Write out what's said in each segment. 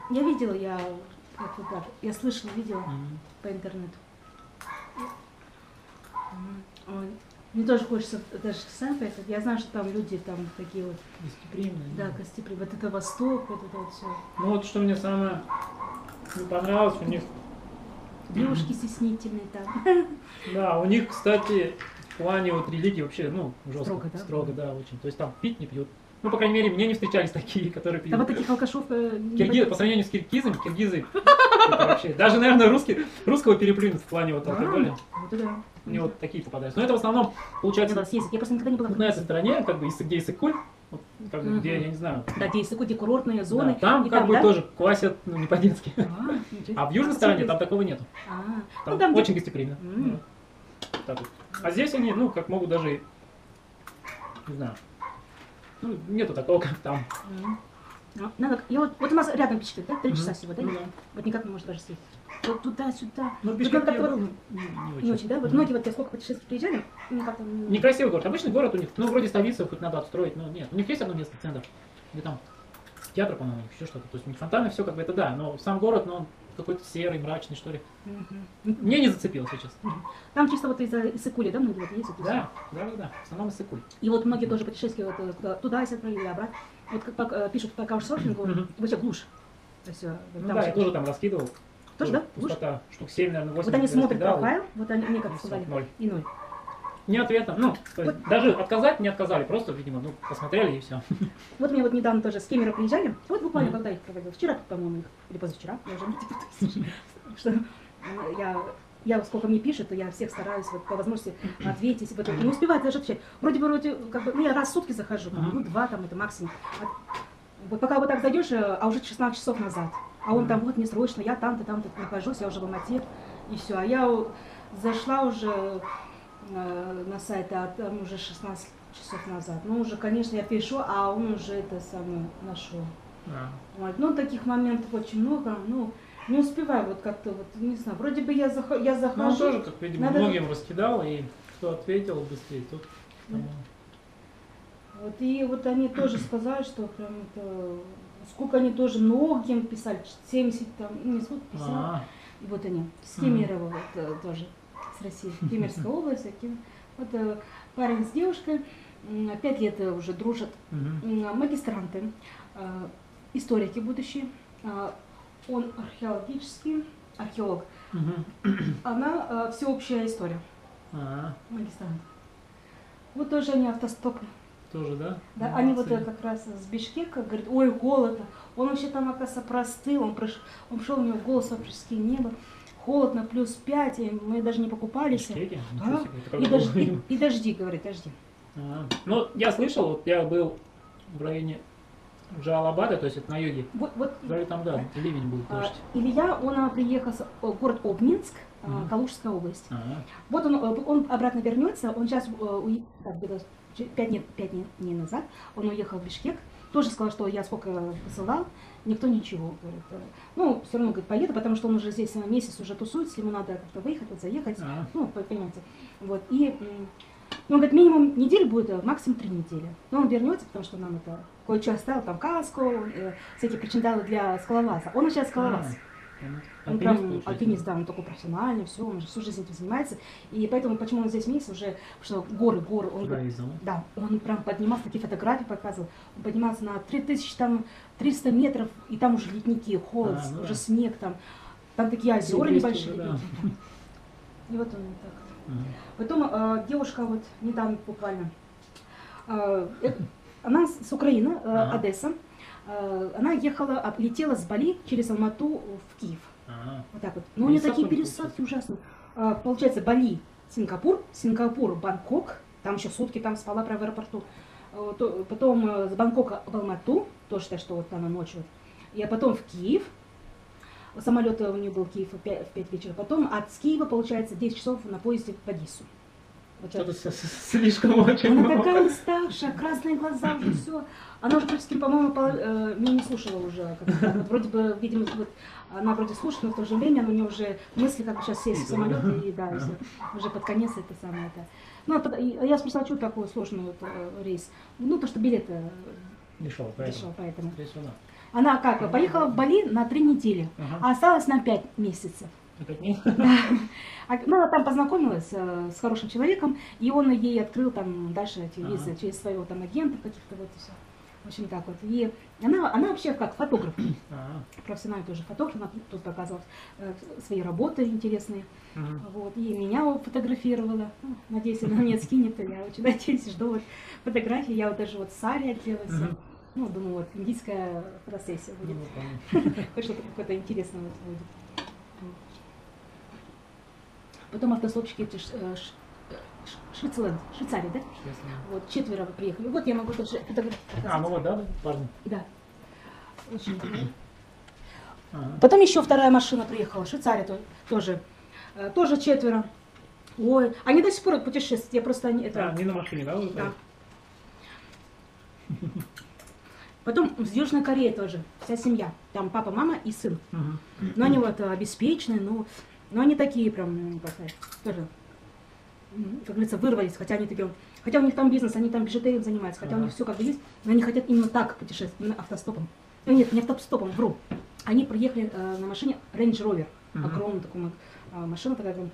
Я видела, я слышала, видела по интернету. Ой, мне тоже хочется даже сам поехать. Я знаю, что там люди там такие вот гостеприимные. Да, гостеприимные. Вот это Восток, вот это вот все. Ну вот что мне самое не понравилось, у них Девушки стеснительные там. Да, у них, кстати, в плане вот религии вообще, ну, жестко, Строго, да? строго, да, очень. То есть там пить не пьют. Ну, по крайней мере, мне не встречались такие, которые пьют. Да вот таких алкашов... По сравнению с киргизами, киргизы это вообще... Даже, наверное, русского переплюнут в плане вот алкоголя. Вот да. Мне вот такие попадаются. Но это в основном, получается, Я просто никогда не была вот на этой стороне, как бы, где Иссык-Куль, вот, как бы, где, я не знаю... Да, где Иссык-Куль, где курортные зоны. Да, там и как там, бы да? тоже квасят, ну, не по-детски. А в южной стороне там такого нету. Там Ну, там очень гостеприимно. Так вот. А здесь они, ну, как могут даже, не знаю, ну, нету такого, как там. Надо, и вот у нас рядом Бишкек, да? 3 часа всего, да? Ну, да. Вот никак не может даже съесть. Вот туда-сюда. Ну, Вот Бишкек как-то вот не не очень, да? Вот многие вот я сколько путешествий приезжали, как-то... Некрасивый город. Обычный город у них, ну, вроде столица, хоть надо отстроить, но нет. У них есть одно место, центр, где там театр, по-моему, еще что-то. То есть у них фонтаны, все как бы это да, но сам город, ну, он какой-то серый, мрачный, что ли. Мне не зацепило сейчас. Там чисто вот из-за Иссык-Куля, да, многие вот ездят? Да. В основном Иссык-Куль. И вот многие тоже путешествия вот, туда если отправили, обратно. Вот как пишут по каучсерфингу, вообще глушь. То есть, Ну да, я тоже там раскидывал. Тоже, да? Пустота. Штук 7, наверное, 8. Вот они смотрят профайл, вот они мне как сказали. 0. И 0. Не ответа. Ну, то есть даже отказать не отказали, просто, видимо, ну, посмотрели и все. Вот мне вот недавно тоже с Кемера приезжали, вот буквально когда их проводил, вчера, по-моему, или позавчера, я уже не помню, что я сколько мне пишет, то я всех стараюсь вот, по возможности ответить, вот, не успеваю даже отвечать. Вроде, как бы, ну я раз в сутки захожу, ну 2 там, это максимум. Вот пока вот так зайдешь, а уже 16 часов назад, а он там, вот мне срочно, я там-то нахожусь, я уже в Алмате, и все. А я зашла уже на сайт, а там уже 16 часов назад. Ну, уже, конечно, я пишу, а он уже это самое нашел. Вот. Ну, таких моментов очень много. Ну, не успеваю вот как-то, вот, не знаю, вроде бы я захожу. Ну, он тоже, как, видимо, многим раскидал, и кто ответил быстрее, тот... Вот, и вот они тоже сказали, что прям это... Сколько они тоже многим писали, 70 там, не сколько, 50. И вот они, с Кемерово вот, тоже. С России, Кемеровской области. Вот парень с девушкой, 5 лет уже дружат, магистранты, историки будущие, он археолог, она всеобщая история, магистрант. Вот тоже они автостопы. Тоже, да? Да, они вот как раз с Бишкека, говорят, ой, голодно. Он вообще там, оказывается, простыл, он пришел, у него голос вообще небо. Холодно, плюс 5, и мы даже не покупались. И дожди, говорит, дожди. Ну, я слышал, вот я был в районе Джалалабада, то есть это на юге. Говорит, там, да, ливень будет, дождь. Илья, он приехал в город Обнинск, Калужская область. Вот он обратно вернется, он сейчас, 5 дней назад, он уехал в Бишкек. Тоже сказал, что я сколько посылал, никто ничего. Говорит. Ну, все равно, говорит, поеду, потому что он уже здесь месяц уже тусуется, ему надо как-то выехать, вот, заехать. Ну, понимаете. Вот. И он говорит, минимум неделю будет, максимум 3 недели. Но он вернется, потому что нам это кое-что оставил, там каску, всякие причиндалы для скалолаза. Он сейчас скалолаз. Он прям альпинист, да, он такой профессиональный, все, он уже всю жизнь этим занимается. И поэтому, почему он здесь месяц уже, потому что горы, он, да, он прям поднимался, такие фотографии показывал, он поднимался на 3300 метров, и там уже ледники, холод, уже снег, там такие озера небольшие. Да. И вот он так. Потом девушка вот недавно буквально, она с Украины, Одесса. Она летела с Бали через Алмату в Киев. Вот так вот. Но у нее такие пересадки ужасные. Получается, Бали, Сингапур, Бангкок, там еще сутки там спала прямо в аэропорту. Потом с Бангкока в Алмату, тоже считаю, что вот она ночью. И потом в Киев. Самолет у нее был в Киев в 5 вечера. Потом от Киева, получается, 10 часов на поезде в Одессу. Вот это слишком очень Она много. такая уставшая, красные глаза, уже все. Она уже практически, по-моему, меня не слушала уже. Вот, вроде бы, видимо, вот, она вроде слушает, но в то же время у нее уже мысли, как бы сейчас сесть в самолет, и да, уже под конец это самое. Это. Ну, я спросила, что такой сложный вот, рейс. Ну, то, что билеты дешево, поэтому. Она как, поехала в Бали на 3 недели, а осталась на 5 месяцев. Да. Она там познакомилась с хорошим человеком, и он ей открыл там дальше эти визы через своего там агента каких-то вот и все. В общем, так вот. И она вообще как фотограф, профессиональный тоже фотограф, она тут показывала свои работы интересные. Вот. И меня фотографировала. Надеюсь, она мне скинет, я очень надеюсь, жду вот фотографии. Я вот даже вот сари оделась. Ну, думаю, вот индийская фотосессия будет. Хоть что-то какое-то интересное вот будет. Потом автостопщики эти Швейцария, да? Вот 4 приехали. Вот я могу тоже фотографировать. Ну вот, да, парни? Да. Очень. Потом еще 2 машина приехала, Швейцария тоже. Тоже 4. Ой, они до сих пор путешествуют. Я просто это. Не на машине, да? Да. Потом с Южной Кореи тоже, вся семья. Там папа, мама и сын. Но они вот обеспеченные, но они такие прям, тоже, как говорится, вырвались, хотя они такие, хотя у них там бизнес, они там бижутерией занимаются, хотя у них все как бы есть, но они хотят именно так путешествовать, именно автостопом. Нет, не автостопом, вру. Они приехали на машине Range Rover, огромная такая машина такая.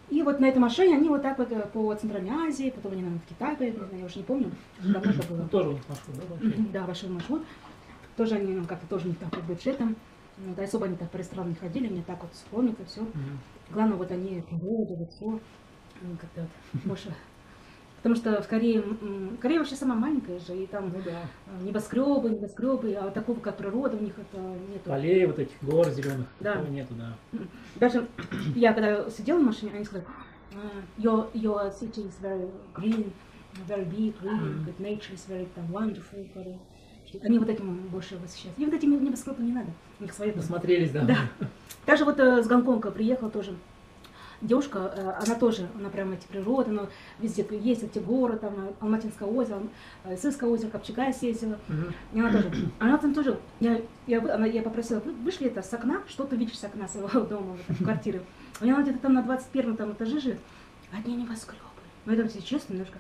И вот на этой машине они вот так вот по Центральной Азии, потом они, наверное, в Китай поехали, я уже не помню, давно это было. Тоже у них маршрут, да, большой? Да, большой маршрут. Тоже они, как-то тоже не так как бюджетом. Да, особо они так по ресторанам не ходили, они так вот вспомнят и все. Главное, вот они природу, вот все. Как-то вот больше. Потому что в Корее вообще сама маленькая же, и там небоскребы, а вот такого, как природа, у них это нету. Полей вот этих гор зеленых, такого нету, да. Даже я когда сидела в машине, они сказали, your city is very green, very big, really, good nature is very wonderful. Они вот этим больше восхищаются. И вот этим небоскребы не надо. У них свои. Насмотрелись, да. Даже вот с Гонконга приехала тоже девушка, она прям эти природы, она везде есть эти горы, там Алматинское озеро, Сырское озеро, Копчегая съездила. И она там тоже, я попросила, вышли это с окна, что ты видишь с окна своего дома, в квартиры. У нее где-то там на 21 там этаже живет, одни небоскребы. Но это, если честно, немножко,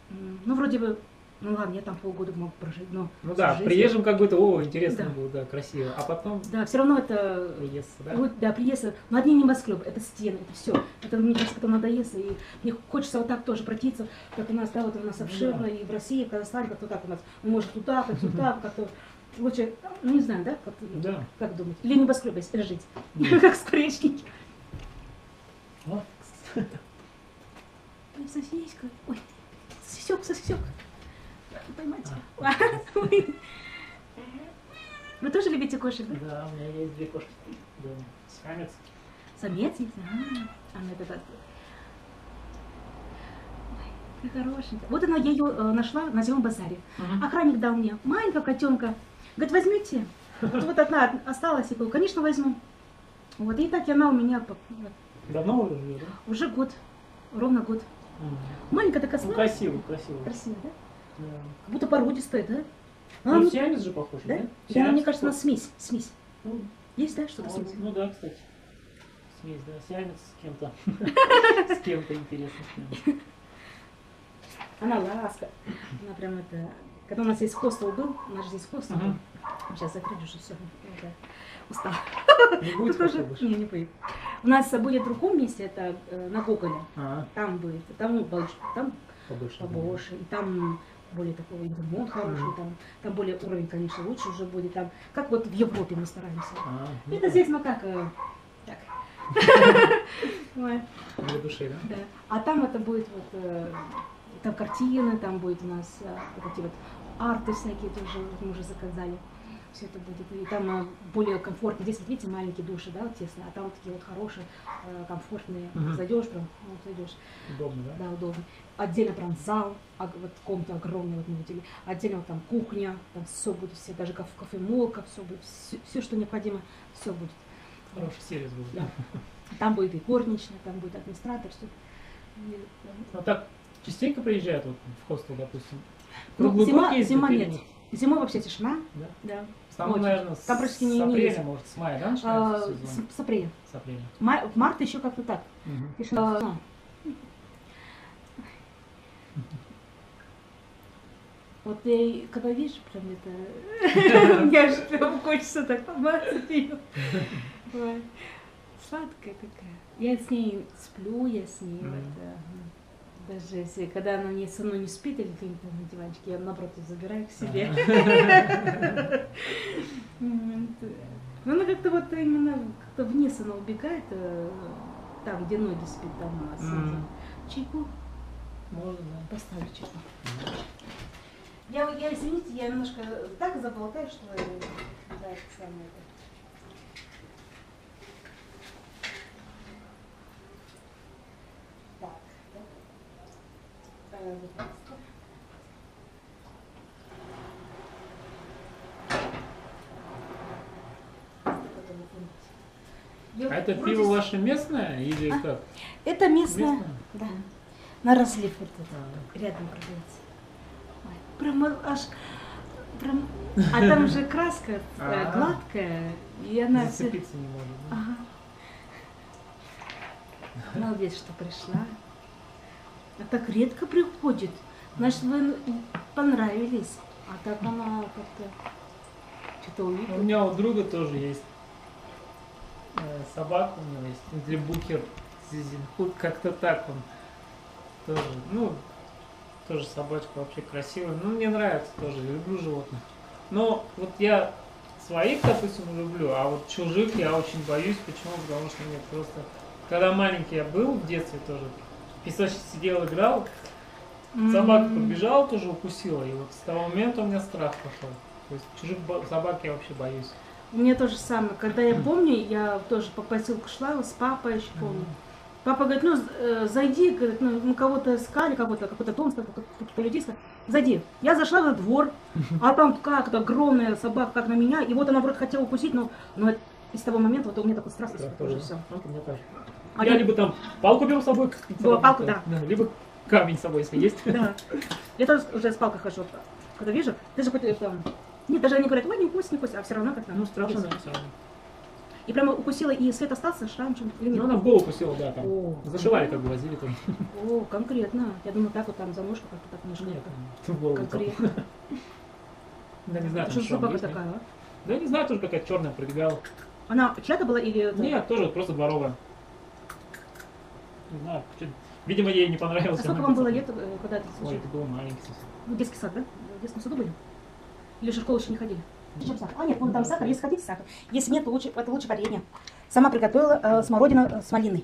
ну вроде бы, ну ладно, я там полгода могу прожить, но... Ну да, приезжим как будто, интересно было, да, красиво. А потом... Да, все равно это... Приезд, да? Да, приезд. Но одни небоскребы, это стены, это все. Это, мне кажется, потом надоест. И мне хочется вот так тоже пройтиться, как у нас, да, вот у нас обширно, и в России, в Казахстане, как-то так у нас. Может, туда, как сюда, как-то... Лучше, ну не знаю, да? Как думать? Или небоскребы, если жить. Как скворечники. Сосиска. Ой, сосисек. Поймать. Вы тоже любите кошек, да? Да, у меня есть 2 кошки. Самец. Самец есть? Она это... Ой, какая хорошенькая. Вот она, я ее нашла на Зимом базаре. Охранник дал мне маленького котенка. Говорит, возьмите. Вот одна осталась, я говорю, конечно, возьму. Вот, и так она у меня... Давно уже живет, да? Уже год. Ровно год. Маленькая такая слабая. Красиво. Красиво, да? Как будто породистая, да? Ну, сиамец же похож, да? Да, мне кажется, она смесь. Есть, да, что-то смесь? Ну да, кстати. Смесь, да. Сиамец с кем-то. С кем-то интересным. Она ласка. Она прям это... Когда у нас здесь хостел был, у нас здесь хостел был. Сейчас закрыть уже все. Устала. Не будет тоже? Не будет. У нас будет в другом месте, это на Гоголе. Там будет. Там побольше. И там более такой ремонт хороший, там более уровень, конечно, лучше уже будет. Там, как вот в Европе мы стараемся. Это здесь мы как... Так. Для души, да? Да. А там это будет вот... Там картины, там будет у нас вот эти вот арты всякие тоже, мы уже заказали. Все это будет. И там более комфортно. Здесь, вот видите, маленькие души, да, вот тесно, а там вот такие вот хорошие, комфортные. Зайдешь прям, вот зайдешь. Удобно, да? Да, удобно. Отдельно прям зал, вот комната огромная, вот мы видели. Отдельно вот там кухня, там все будет, все, даже кофемолка, все будет, все, что необходимо, все будет. Хороший сервис будет. Да. Там будет и горничная, там будет администратор, все. Ну так частенько приезжают вот в хостел, допустим? Зима нет. Зимой вообще тишина. Да. Там, наверное, там почти с апреля, может, с мая, да, начинается сезон? С апреля. С апреля. В марте еще как-то так. Тишина. Вот я, когда видишь, прям это, мне аж прям хочется так помазать ее. Сладкая такая. Я с ней сплю, я с ней, даже если, когда она не, со мной не спит или где-нибудь на диванчике, я напротив забираю к себе. Она как-то вот именно как-то вниз она убегает, там, где ноги спит, там она сидит. Чайку? Можно, да. Поставлю чайку. Я, извините, я немножко так заболтаю, что да, это самое. Так, А это пиво ваше местное или как? Это местное, да. На разлив вот это, рядом продается. Ой, прям аж, прям, а там же краска гладкая, и она... Зацепиться не может. Да? Ага. Молодец, что пришла. А так редко приходит. Значит, вы понравились. А так она как-то что-то увидела. У меня у друга тоже есть собака, у него есть Длибукер Зизенхут, как-то так он тоже, ну, тоже собачка вообще красивая. Ну, мне нравится тоже, я люблю животных. Но вот я своих, допустим, люблю, а вот чужих я очень боюсь. Почему? Потому что мне просто... Когда маленький я был, в детстве тоже, в песочнице сидел, играл, собака побежала, тоже укусила, и вот с того момента у меня страх пошел. То есть чужих собак я вообще боюсь. У меня то же самое. Когда я помню, я тоже по поселку шла с папой, еще помню. Папа говорит, ну зайди, говорит, ну, мы кого-то искали, какой-то дом, каких-то людей искали. Зайди. Я зашла во двор, а там как-то огромная собака, как на меня, и вот она вроде хотела укусить, но и с того момента вот у меня такой страх, тоже все. Я либо там палку беру с собой, палку, да. Либо камень с собой, если есть. Да. Я тоже уже с палкой хожу. Когда вижу, ты же хоть там... Нет, даже они говорят, ой, не кусь, а все равно как-то... Ну, страшно. И прямо укусила, и след остался, шрам чем-то или нет? Ну, она в голову укусила, да, там. Зашивали, как бы возили там. О, конкретно. Я думаю, так вот там за ножку как-то так не Нет, в голову. Конкретно. Да не знаю, что за собака такая, а? Да не знаю, тоже какая-то черная пробегала. Она чья-то была или... Нет, тоже просто дворовая. Не знаю, видимо, ей не понравилось. А сколько вам было лет, когда это случилось? Ой, это был маленький совсем. В детский сад, да? В детском саду были? Или же в школу еще не ходили? А нет, вон там сахар, если хотите сахар. Если нет, то это лучше варенье. Сама приготовила смородина с малиной.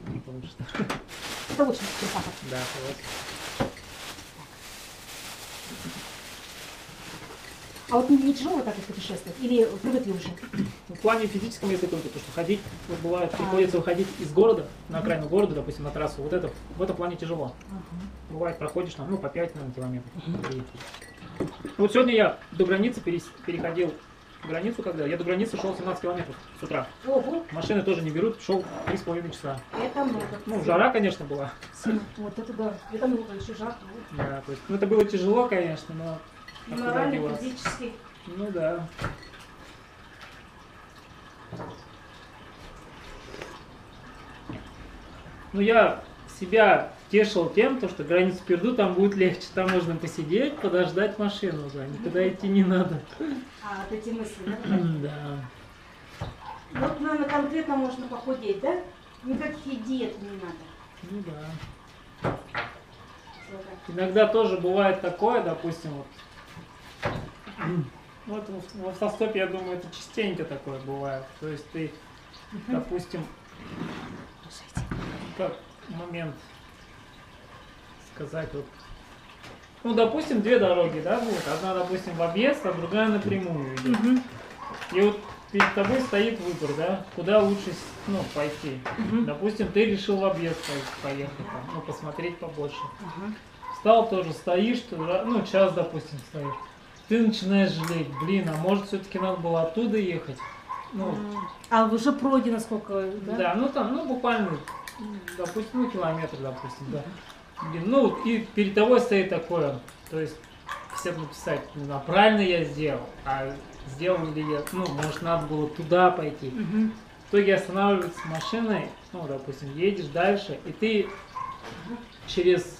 Это лучше, чем сахар. Да, согласен. А вот не тяжело так путешествовать? Или привыкли уже? В плане физическом, если только то, что ходить, вот бывает, приходится выходить из города, на окраину города, допустим, на трассу, вот это, в этом плане тяжело. Бывает, проходишь там, ну, по 5, наверное, километров. Вот сегодня я до границы переходил границу, когда я до границы шел 17 километров с утра. Ого. Машины тоже не берут, шел 3,5 часа. Это много. Ну, жара, конечно, была. Вот это да. Это много, еще жарко. Да, то есть, ну, это было тяжело, конечно, но... Морально, физически. Ну да. Ну я себя тешил тем, что границу перейду, там будет легче, там можно посидеть, подождать машину уже, никуда идти не надо. А, вот эти мысли, да? Да. Вот, наверное, конкретно можно похудеть, да? Никаких диет не надо. Ну да. Иногда тоже бывает такое, допустим, вот в автостопе, я думаю, это частенько такое бывает. То есть ты, допустим, как момент сказать, вот, ну, допустим, две дороги, да, будут. Одна, допустим, в объезд, а другая напрямую идет. И вот перед тобой стоит выбор, да, куда лучше, ну, пойти. Допустим, ты решил в объезд поехать, там, ну, посмотреть побольше. Встал тоже, стоишь, ну, час, допустим, стоишь. Ты начинаешь жалеть, блин, а может все-таки надо было оттуда ехать? Ну, а уже пройдено сколько, да? Да, ну там, ну буквально, допустим, ну километр, допустим, да. Блин, ну и перед тобой стоит такое, то есть все написать, ну, а правильно я сделал, а сделал ли я, ну, может надо было туда пойти. В итоге останавливается машиной, ну, допустим, едешь дальше, и ты через